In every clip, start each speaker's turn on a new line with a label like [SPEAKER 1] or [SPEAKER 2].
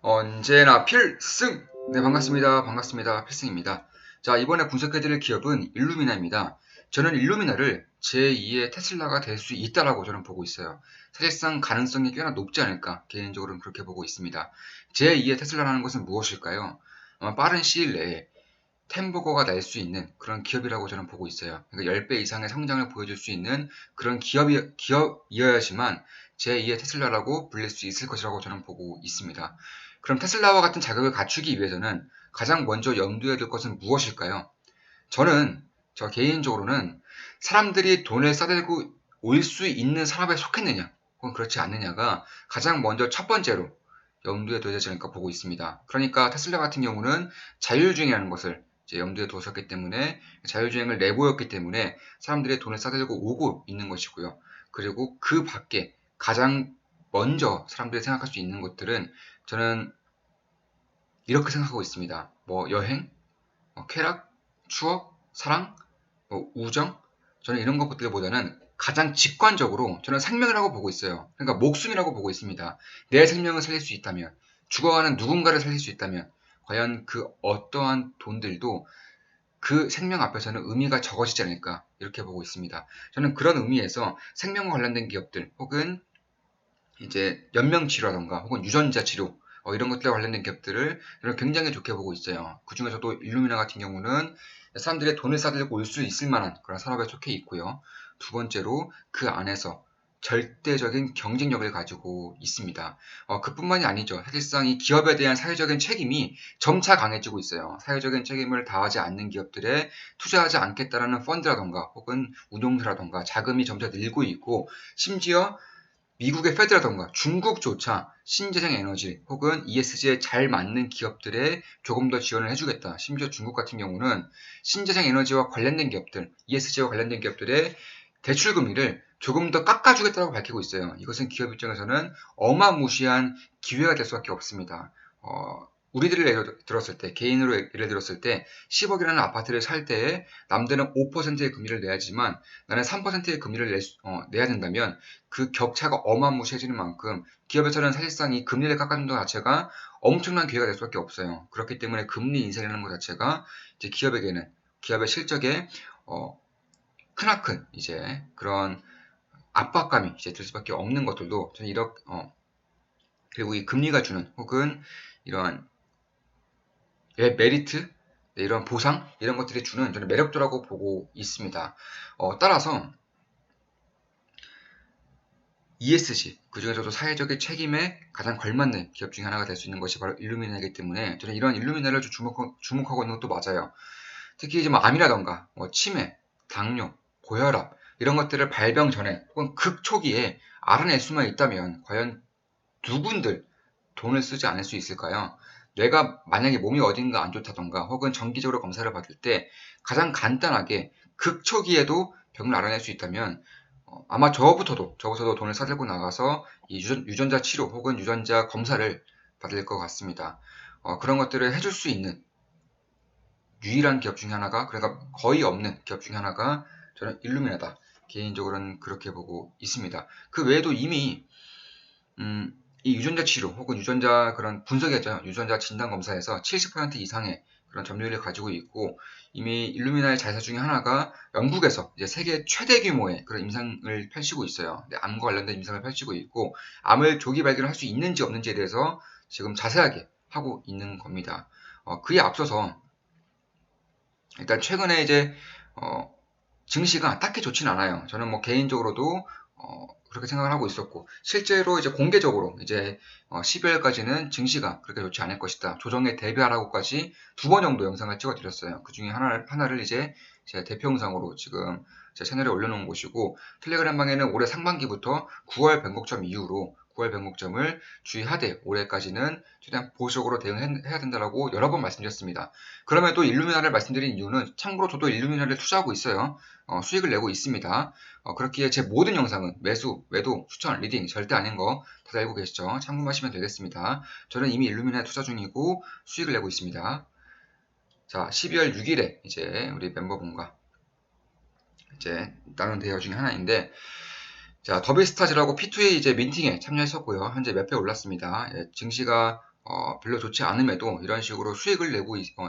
[SPEAKER 1] 언제나 필승! 네, 반갑습니다. 반갑습니다. 필승입니다. 자, 이번에 분석해드릴 기업은 일루미나입니다. 저는 일루미나를 제2의 테슬라가 될 수 있다라고 저는 보고 있어요. 사실상 가능성이 꽤나 높지 않을까, 개인적으로는 그렇게 보고 있습니다. 제2의 테슬라라는 것은 무엇일까요? 아마 빠른 시일 내에 템버거가 날 수 있는 그런 기업이라고 저는 보고 있어요. 그러니까 10배 이상의 성장을 보여줄 수 있는 그런 기업이어야지만 제2의 테슬라라고 불릴 수 있을 것이라고 저는 보고 있습니다. 그럼 테슬라와 같은 자격을 갖추기 위해서는 가장 먼저 염두에 둘 것은 무엇일까요? 저 개인적으로는 사람들이 돈을 싸들고 올 수 있는 산업에 속했느냐, 혹은 그렇지 않느냐가 가장 먼저 첫 번째로 염두에 둬야 되지 않을까 보고 있습니다. 그러니까 테슬라 같은 경우는 자율주행이라는 것을 이제 염두에 두었기 때문에 자율주행을 내보였기 때문에 사람들이 돈을 싸들고 오고 있는 것이고요. 그리고 그 밖에 가장 먼저 사람들이 생각할 수 있는 것들은 저는 이렇게 생각하고 있습니다. 뭐 여행, 쾌락, 추억, 사랑, 우정? 저는 이런 것들보다는 가장 직관적으로 저는 생명이라고 보고 있어요. 그러니까 목숨이라고 보고 있습니다. 내 생명을 살릴 수 있다면, 죽어가는 누군가를 살릴 수 있다면, 과연 그 어떠한 돈들도 그 생명 앞에서는 의미가 적어지지 않을까, 이렇게 보고 있습니다. 저는 그런 의미에서 생명과 관련된 기업들, 혹은 이제 연명치료라던가, 혹은 유전자 치료, 이런 것들과 관련된 기업들을 저는 굉장히 좋게 보고 있어요. 그 중에서도 일루미나 같은 경우는 사람들의 돈을 싸들고 올 수 있을 만한 그런 산업에 속해 있고요. 두 번째로 그 안에서 절대적인 경쟁력을 가지고 있습니다. 그뿐만이 아니죠. 사실상 이 기업에 대한 사회적인 책임이 점차 강해지고 있어요. 사회적인 책임을 다하지 않는 기업들에 투자하지 않겠다라는 펀드라던가 혹은 운용사라던가 자금이 점차 늘고 있고, 심지어 미국의 페드라던가 중국조차 신재생 에너지 혹은 ESG에 잘 맞는 기업들에 조금 더 지원을 해주겠다. 심지어 중국 같은 경우는 신재생 에너지와 관련된 기업들, ESG와 관련된 기업들의 대출 금리를 조금 더 깎아주겠다고 밝히고 있어요. 이것은 기업 입장에서는 어마무시한 기회가 될 수밖에 없습니다. 우리들을 예를 들었을 때, 개인으로 예를 들었을 때 10억이라는 아파트를 살 때에 남들은 5%의 금리를 내야지만 나는 3%의 금리를 내야 된다면 그 격차가 어마무시해지는 만큼 기업에서는 사실상 이 금리를 깎아주는 것 자체가 엄청난 기회가 될 수밖에 없어요. 그렇기 때문에 금리 인상이라는 것 자체가 이제 기업에게는 기업의 실적에 크나큰 이제 그런 압박감이 이제 들 수밖에 없는 것들도 저는 그리고 이 금리가 주는 혹은 이러한 메리트, 이런 보상 이런 것들이 주는 저는 매력도라고 보고 있습니다. 따라서 ESG, 그중에서도 사회적인 책임에 가장 걸맞는 기업 중에 하나가 될 수 있는 것이 바로 일루미나이기 때문에 저는 이런 일루미나를 주목하고 있는 것도 맞아요. 특히 이제 뭐 암이라던가 치매, 당뇨, 고혈압 이런 것들을 발병 전에 혹은 극초기에 알아낼 수만 있다면 과연 누군들 돈을 쓰지 않을 수 있을까요? 내가 만약에 몸이 어딘가 안 좋다던가 혹은 정기적으로 검사를 받을 때 가장 간단하게 극초기에도 병을 알아낼 수 있다면 아마 저부터도 돈을 싸들고 나가서 이 유전자 치료 혹은 유전자 검사를 받을 것 같습니다. 그런 것들을 해줄 수 있는 유일한 기업 중에 하나가, 그러니까 거의 없는 기업 중에 하나가 저는 일루미나다. 개인적으로는 그렇게 보고 있습니다. 그 외에도 이미 이 유전자 치료 혹은 유전자 그런 분석이죠. 유전자 진단 검사에서 70% 이상의 그런 점유율을 가지고 있고, 이미 일루미나의 자사 중에 하나가 영국에서 이제 세계 최대 규모의 그런 임상을 펼치고 있어요. 암과 관련된 임상을 펼치고 있고, 암을 조기 발견할 수 있는지 없는지에 대해서 지금 자세하게 하고 있는 겁니다. 그에 앞서서 일단 최근에 이제 어, 증시가 딱히 좋진 않아요. 저는 뭐 개인적으로도 그렇게 생각을 하고 있었고, 실제로 이제 공개적으로 이제 12월까지는 증시가 그렇게 좋지 않을 것이다. 조정에 대비하라고까지 두 번 정도 영상을 찍어드렸어요. 그 중에 하나를 이제 제 대표 영상으로 지금 제 채널에 올려놓은 것이고, 텔레그램 방에는 올해 상반기부터 9월 변곡점 이후로 9월 변곡점을 주의하되 올해까지는 최대한 보수적으로 대응해야 된다라고 여러 번 말씀드렸습니다. 그럼에도 일루미나를 말씀드린 이유는 참고로 저도 일루미나를 투자하고 있어요. 수익을 내고 있습니다. 그렇기에 제 모든 영상은 매수, 매도, 추천, 리딩 절대 아닌 거 다들 알고 계시죠? 참고하시면 되겠습니다. 저는 이미 일루미나에 투자 중이고 수익을 내고 있습니다. 자, 12월 6일에 이제 우리 멤버분과 이제 나눈 대화 중에 하나인데, 자, 더비스타즈라고 P2A 이제 민팅에 참여했었고요. 현재 몇 배 올랐습니다. 증시가 별로 좋지 않음에도 이런 식으로 수익을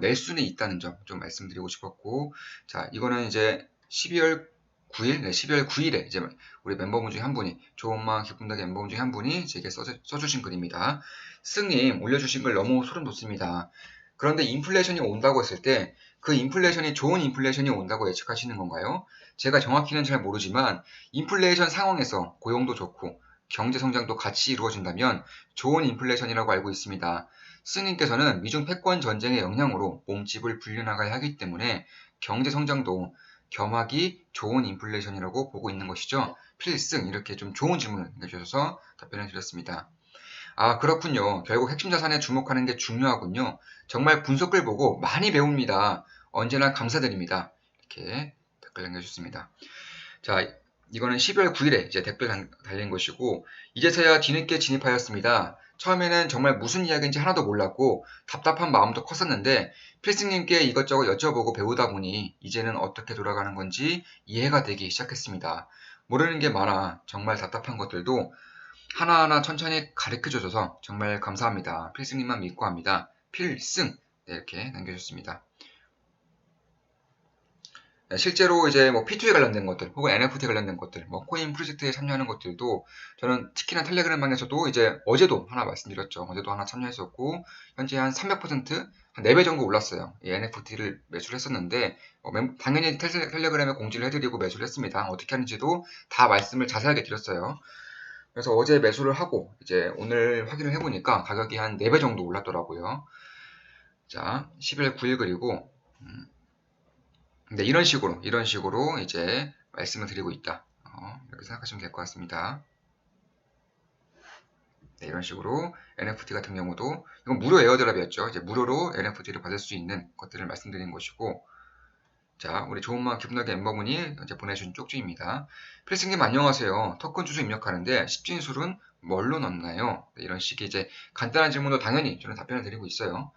[SPEAKER 1] 낼 수는 있다는 점 좀 말씀드리고 싶었고, 자, 이거는 이제 12월 9일, 네, 12월 9일에 이제 우리 멤버분 중에 한 분이, 좋은 마음 기쁜 닭의 멤버분 중에 한 분이 제게 써주신 글입니다. 스님, 올려주신 글 너무 소름 돋습니다. 그런데 인플레이션이 온다고 했을 때 그 인플레이션이 좋은 인플레이션이 온다고 예측하시는 건가요? 제가 정확히는 잘 모르지만 인플레이션 상황에서 고용도 좋고 경제 성장도 같이 이루어진다면 좋은 인플레이션이라고 알고 있습니다. 스님께서는 미중 패권 전쟁의 영향으로 몸집을 불려나가야 하기 때문에 경제 성장도 겸하기 좋은 인플레이션이라고 보고 있는 것이죠. 필승, 이렇게 좀 좋은 질문을 주셔서 답변을 드렸습니다. 아, 그렇군요. 결국 핵심 자산에 주목하는 게 중요하군요. 정말 분석글 보고 많이 배웁니다. 언제나 감사드립니다. 이렇게 댓글 남겨주셨습니다. 자, 이거는 12월 9일에 이제 댓글 달린 것이고, 이제서야 뒤늦게 진입하였습니다. 처음에는 정말 무슨 이야기인지 하나도 몰랐고 답답한 마음도 컸었는데 필승님께 이것저것 여쭤보고 배우다 보니 이제는 어떻게 돌아가는 건지 이해가 되기 시작했습니다. 모르는 게 많아 정말 답답한 것들도 하나하나 천천히 가르쳐 줘서 정말 감사합니다. 필승님만 믿고 합니다. 필승! 네, 이렇게 남겨주셨습니다. 실제로 이제 뭐 P2에 관련된 것들 혹은 NFT 관련된 것들, 뭐 코인 프로젝트에 참여하는 것들도 저는 특히나 텔레그램방에서도 이제 어제도 하나 말씀드렸죠. 어제도 하나 참여했었고 현재 한 300%, 한 4배 정도 올랐어요. 이 NFT를 매수했었는데 당연히 텔레그램에 공지를 해드리고 매수를 했습니다. 어떻게 하는지도 다 말씀을 자세하게 드렸어요. 그래서 어제 매수를 하고 이제 오늘 확인을 해보니까 가격이 한 4배 정도 올랐더라고요. 자, 10일 9일 그리고 네, 이런 식으로 이제 말씀을 드리고 있다. 이렇게 생각하시면 될 것 같습니다. 네, 이런 식으로 NFT 같은 경우도 이건 무료 에어드랍이었죠. 이제 무료로 NFT를 받을 수 있는 것들을 말씀드린 것이고, 자, 우리 좋은마음 기분나게 멤버분이 이제 보내주신 쪽지입니다. 필승님 안녕하세요. 토큰 주소 입력하는데 십진술은 뭘로 넣나요? 네, 이런 식의 이제 간단한 질문도 당연히 저는 답변을 드리고 있어요.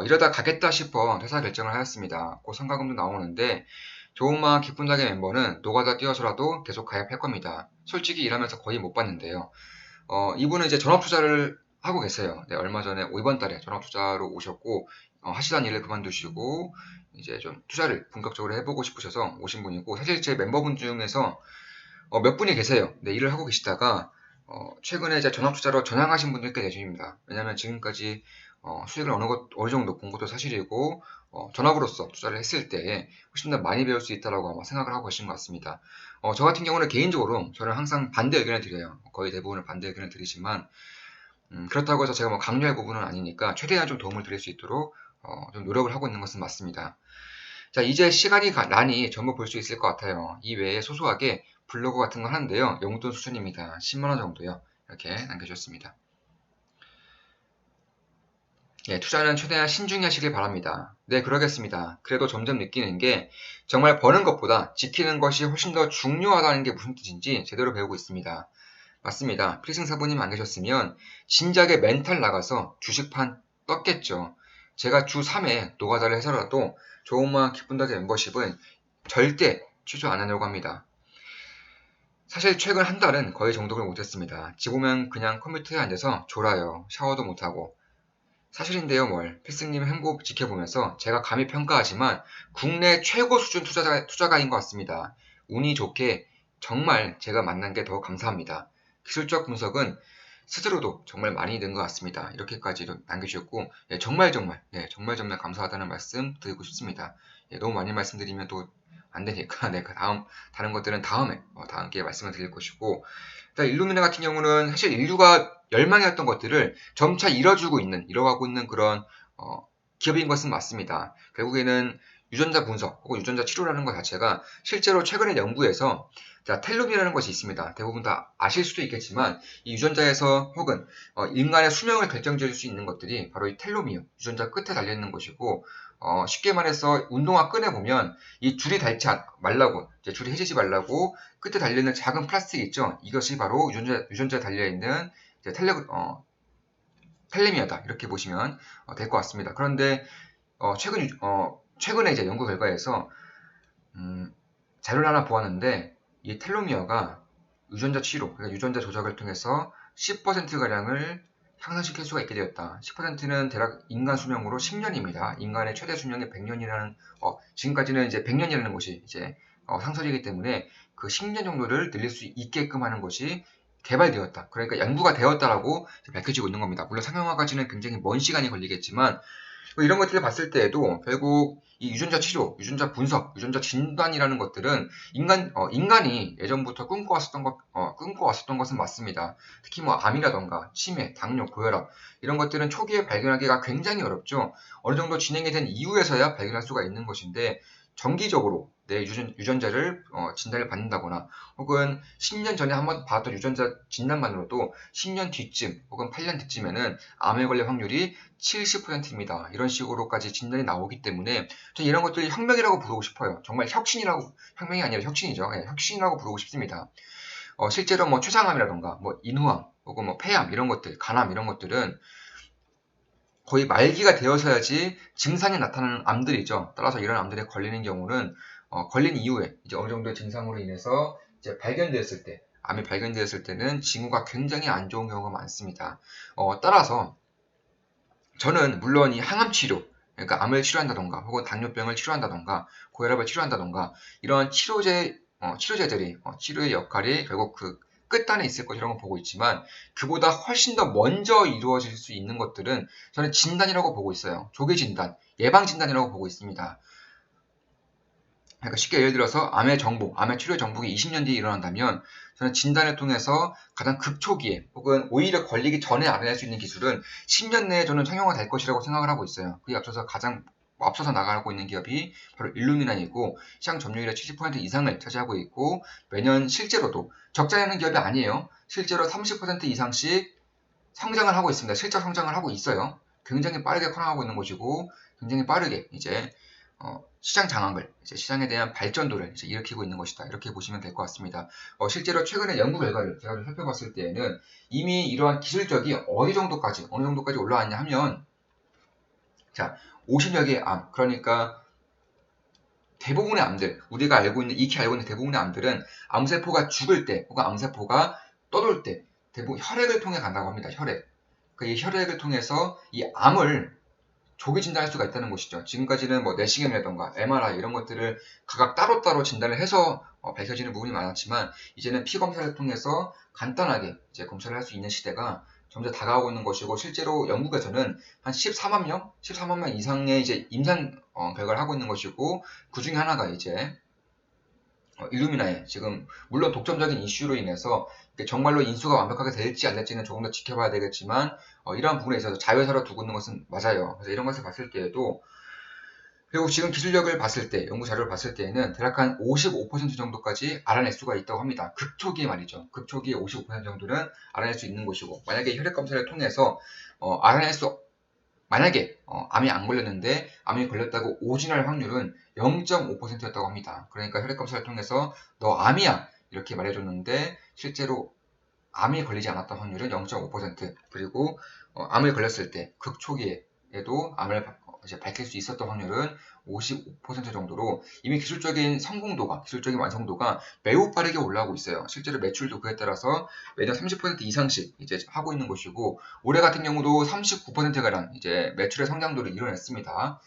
[SPEAKER 1] 이러다 가겠다 싶어 퇴사 결정을 하였습니다. 곧 성과금도 나오는데 좋은마음 기쁜닭의 멤버는 노가다 뛰어서라도 계속 가입할 겁니다. 솔직히 일하면서 거의 못 봤는데요. 이분은 이제 전업투자를 하고 계세요. 네, 얼마 전에 이번 달에 전업투자로 오셨고 하시던 일을 그만두시고 이제 좀 투자를 본격적으로 해보고 싶으셔서 오신 분이고, 사실 제 멤버분 중에서 몇 분이 계세요. 네, 일을 하고 계시다가 최근에 이제 전업투자로 전향하신 분들 꽤 계십니다. 왜냐하면 지금까지 수익을 어느 정도 본 것도 사실이고 전업으로서 투자를 했을 때 훨씬 더 많이 배울 수 있다라고 아마 생각을 하고 계신 것 같습니다. 저 같은 경우는 개인적으로 저는 항상 반대 의견을 드려요. 거의 대부분을 반대 의견을 드리지만 그렇다고 해서 제가 뭐 강요할 부분은 아니니까 최대한 좀 도움을 드릴 수 있도록 좀 노력을 하고 있는 것은 맞습니다. 자, 이제 시간이 나니 전부 볼 수 있을 것 같아요. 이 외에 소소하게 블로그 같은 거 하는데요. 용돈 수준입니다. 10만원 정도요. 이렇게 남겨주셨습니다. 예, 투자는 최대한 신중히 하시길 바랍니다. 네, 그러겠습니다. 그래도 점점 느끼는 게 정말 버는 것보다 지키는 것이 훨씬 더 중요하다는 게 무슨 뜻인지 제대로 배우고 있습니다. 맞습니다. 필승사부님 안 계셨으면 진작에 멘탈 나가서 주식판 떴겠죠. 제가 주 3회 노가다를 해서라도 좋은마음 기쁜닭의 멤버십은 절대 취소 안 하려고 합니다. 사실 최근 한 달은 거의 정독을 못했습니다. 집 오면 그냥 컴퓨터에 앉아서 졸아요. 샤워도 못하고. 사실인데요, 뭘. 필승님의 행복 지켜보면서 제가 감히 평가하지만 국내 최고 수준 투자가인 것 같습니다. 운이 좋게 정말 제가 만난 게 더 감사합니다. 기술적 분석은 스스로도 정말 많이 는 것 같습니다. 이렇게까지 남겨주셨고, 예, 정말 감사하다는 말씀 드리고 싶습니다. 예, 너무 많이 말씀드리면 또 안 되니까, 네, 다른 것들은 다음 기회에 말씀을 드릴 것이고, 일루미나 같은 경우는 사실 인류가 열망해왔던 것들을 점차 이뤄가고 있는 그런 기업인 것은 맞습니다. 결국에는 유전자 분석 혹은 유전자 치료라는 것 자체가 실제로 최근의 연구에서 텔롬이라는 것이 있습니다. 대부분 다 아실 수도 있겠지만 이 유전자에서 혹은 인간의 수명을 결정지을 수 있는 것들이 바로 이 텔로미어, 유전자 끝에 달려있는 것이고, 쉽게 말해서 운동화 끈에 보면 이 줄이 닳지 말라고, 줄이 해지지 말라고 끝에 달려있는 작은 플라스틱 있죠. 이것이 바로 유전자에 달려있는 텔레미어다, 이렇게 보시면 될 것 같습니다. 그런데 최근에 이제 연구 결과에서 자료를 하나 보았는데 이 텔로미어가 유전자 치료, 그러니까 유전자 조작을 통해서 10%가량을 상승시킬 수가 있게 되었다. 10%는 대략 인간 수명으로 10년입니다. 인간의 최대 수명이 100년이라는 지금까지는 이제 100년이라는 것이 이제 상설이기 때문에 그 10년 정도를 늘릴 수 있게끔 하는 것이 개발되었다. 그러니까 연구가 되었다라고 밝혀지고 있는 겁니다. 물론 상용화까지는 굉장히 먼 시간이 걸리겠지만 이런 것들을 봤을 때에도 결국 이 유전자 치료, 유전자 분석, 유전자 진단이라는 것들은 인간이 예전부터 꿈꿔왔었던 것은 맞습니다. 특히 뭐 암이라던가 치매, 당뇨, 고혈압 이런 것들은 초기에 발견하기가 굉장히 어렵죠. 어느 정도 진행이 된 이후에서야 발견할 수가 있는 것인데 정기적으로 내 유전자를 진단을 받는다거나 혹은 10년 전에 한번 받았던 유전자 진단만으로도 10년 뒤쯤 혹은 8년 뒤쯤에는 암에 걸릴 확률이 70%입니다. 이런 식으로까지 진단이 나오기 때문에 저는 이런 것들이 혁명이라고 부르고 싶어요. 정말 혁명이 아니라 혁신이죠. 네, 혁신이라고 부르고 싶습니다. 실제로 뭐 췌장암이라던가 뭐 인후암 혹은 뭐 폐암 이런 것들, 간암 이런 것들은 거의 말기가 되어서야지 증상이 나타나는 암들이죠. 따라서 이런 암들에 걸리는 경우는 걸린 이후에 이제 어느 정도의 증상으로 인해서 이제 암이 발견되었을 때는 징후가 굉장히 안 좋은 경우가 많습니다. 따라서 저는 물론 이 항암 치료, 그러니까 암을 치료한다던가 혹은 당뇨병을 치료한다던가 고혈압을 치료한다던가 이런 치료제들이 치료의 역할이 결국 그 끝단에 있을 것이라고 보고 있지만 그보다 훨씬 더 먼저 이루어질 수 있는 것들은 저는 진단이라고 보고 있어요. 조기 진단, 예방 진단이라고 보고 있습니다. 그러니까 쉽게 예를 들어서 암의 치료 정복이 20년 뒤에 일어난다면 저는 진단을 통해서 가장 급초기에 혹은 오히려 걸리기 전에 알아낼 수 있는 기술은 10년 내에 저는 상용화될 것이라고 생각을 하고 있어요. 그에 앞서서 나가고 있는 기업이 바로 일루미나이고 시장 점유율의 70% 이상을 차지하고 있고 매년 실제로도 적자내는 기업이 아니에요. 실제로 30% 이상씩 성장을 하고 있습니다. 실적 성장을 하고 있어요. 굉장히 빠르게 커나가고 있는 것이고 굉장히 빠르게 이제 시장 장악을 시장에 대한 발전도를 일으키고 있는 것이다. 이렇게 보시면 될 것 같습니다. 실제로 최근에 연구 결과를 제가 좀 살펴봤을 때에는 이미 이러한 기술적이 어느 정도까지 올라왔냐 하면 자 50여 개의 암 그러니까 대부분의 암들 우리가 익히 알고 있는 대부분의 암들은 암세포가 죽을 때 혹은 암세포가 떠돌 때 대부분 혈액을 통해 간다고 합니다. 혈액. 이 혈액을 통해서 이 암을 조기 진단할 수가 있다는 것이죠. 지금까지는 뭐 내시경이라던가 MRI 이런 것들을 각각 따로따로 진단을 해서 밝혀지는 부분이 많았지만 이제는 피 검사를 통해서 간단하게 이제 검사를 할 수 있는 시대가 점점 다가오고 있는 것이고 실제로 영국에서는 한 14만 명 이상의 이제 임상 결과를 하고 있는 것이고 그 중에 하나가 이제 일루미나의 지금 물론 독점적인 이슈로 인해서 정말로 인수가 완벽하게 될지 안 될지는 조금 더 지켜봐야 되겠지만 이러한 부분에 있어서 자회사로 두고 있는 것은 맞아요. 그래서 이런 것을 봤을 때에도 그리고 지금 기술력을 봤을 때 연구 자료를 봤을 때에는 대략 한 55% 정도까지 알아낼 수가 있다고 합니다. 급초기에 말이죠. 급초기에 55% 정도는 알아낼 수 있는 것이고 만약에 혈액 검사를 통해서 알아낼 수 만약에 암이 안 걸렸는데 암이 걸렸다고 오진할 확률은 0.5%였다고 합니다. 그러니까 혈액 검사를 통해서 너 암이야 이렇게 말해줬는데 실제로 암이 걸리지 않았던 확률은 0.5% 그리고 암을 걸렸을 때 극초기에도 암을 이제 밝힐 수 있었던 확률은 55% 정도로 이미 기술적인 완성도가 매우 빠르게 올라오고 있어요. 실제로 매출도 그에 따라서 매년 30% 이상씩 이제 하고 있는 것이고 올해 같은 경우도 39%가량 이제 매출의 성장도를 이뤄냈습니다.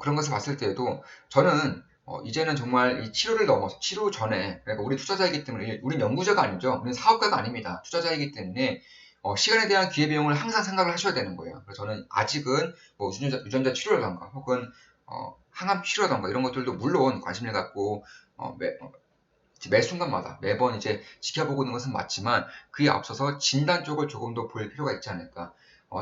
[SPEAKER 1] 그런 것을 봤을 때에도 저는 이제는 정말 이 치료를 넘어서 치료 전에 그러니까 우리 투자자이기 때문에 우리는 연구자가 아니죠. 우리는 사업가가 아닙니다. 투자자이기 때문에 시간에 대한 기회비용을 항상 생각을 하셔야 되는 거예요. 그래서 저는 아직은 뭐 유전자 치료라던가 혹은 항암 치료라던가 이런 것들도 물론 관심을 갖고 매 순간마다 매번 이제 지켜보고 있는 것은 맞지만 그에 앞서서 진단 쪽을 조금 더 볼 필요가 있지 않을까.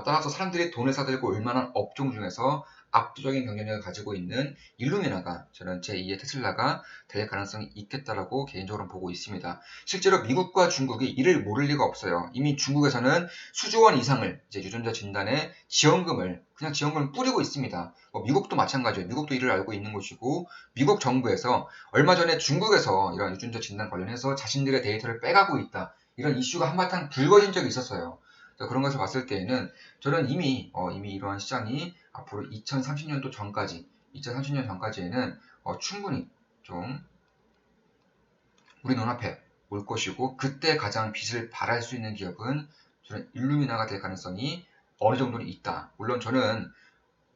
[SPEAKER 1] 따라서 사람들이 돈을 사들고 얼마나 업종 중에서 압도적인 경쟁력을 가지고 있는 일루미나가 저는 제2의 테슬라가 될 가능성이 있겠다라고 개인적으로 보고 있습니다. 실제로 미국과 중국이 이를 모를 리가 없어요. 이미 중국에서는 수조 원 이상을 이제 유전자 진단에 그냥 지원금을 뿌리고 있습니다. 미국도 마찬가지예요. 미국도 이를 알고 있는 것이고 미국 정부에서 얼마 전에 중국에서 이런 유전자 진단 관련해서 자신들의 데이터를 빼가고 있다. 이런 이슈가 한바탕 불거진 적이 있었어요. 그런 것을 봤을 때에는 저는 이미 이러한 시장이 앞으로 2030년 전까지에는 충분히 좀 우리 눈앞에 올 것이고 그때 가장 빛을 발할 수 있는 기업은 저는 일루미나가 될 가능성이 어느 정도는 있다. 물론 저는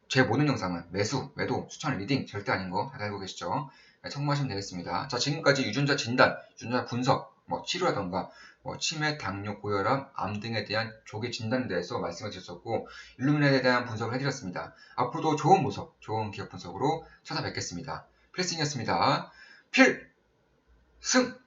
[SPEAKER 1] 제 모든 영상은 매수, 매도, 추천, 리딩 절대 아닌 거 다 알고 계시죠? 네, 참고하시면 되겠습니다. 자, 지금까지 유전자 진단, 유전자 분석, 치료라던가 치매, 당뇨, 고혈압, 암 등에 대한 조기 진단에 대해서 말씀을 드렸었고 일루미나에 대한 분석을 해드렸습니다. 앞으로도 좋은 모습, 좋은 기업 분석으로 찾아뵙겠습니다. 필승이었습니다. 필승!